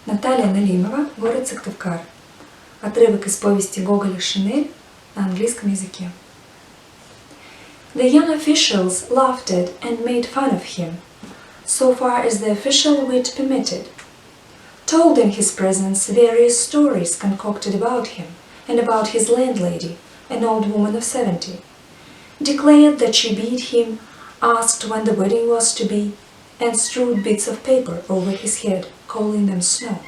Наталья Налимова, город Сыктывкар. Отрывок из повести Гоголя «Шинель» на английском языке. The young officials laughed at and made fun of him, so far as the official wit permitted, told in his presence various stories concocted about him and about his landlady, an old woman of 70, declared that she beat him, asked when the wedding was to be, and strewed bits of paper over his head, calling them snow.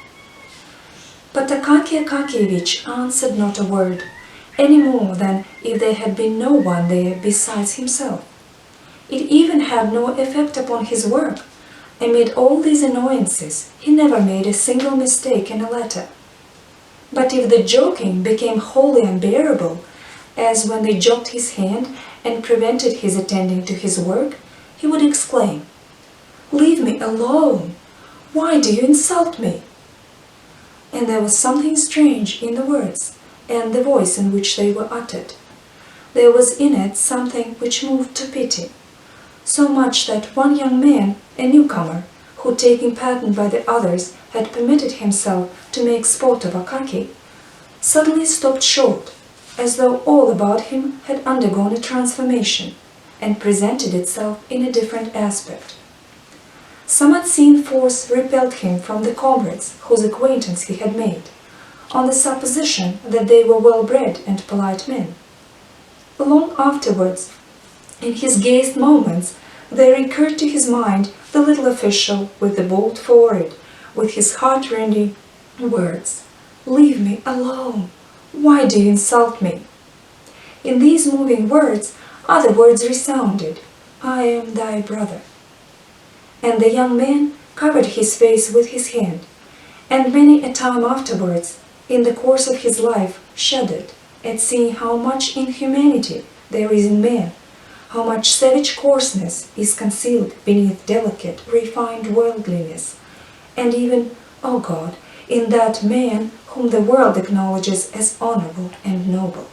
But Akaky Akakievich answered not a word, any more than if there had been no one there besides himself. It even had no effect upon his work. Amid all these annoyances, he never made a single mistake in a letter. But if the joking became wholly unbearable, as when they jogged his hand and prevented his attending to his work, he would exclaim, "Leave me alone! Why do you insult me?" And there was something strange in the words and the voice in which they were uttered. There was in it something which moved to pity, so much that one young man, a newcomer, who, taking pattern by the others, had permitted himself to make sport of Akaky, suddenly stopped short, as though all about him had undergone a transformation and presented itself in a different aspect. Some unseen force repelled him from the comrades whose acquaintance he had made, on the supposition that they were well-bred and polite men. Long afterwards, in his gayest moments, there recurred to his mind the little official with the bold forehead, with his heart-rending words, "Leave me alone! Why do you insult me?" In these moving words, other words resounded, "I am thy brother." And the young man covered his face with his hand, and many a time afterwards, in the course of his life, shuddered at seeing how much inhumanity there is in man, how much savage coarseness is concealed beneath delicate, refined worldliness, and even, O God, in that man whom the world acknowledges as honorable and noble.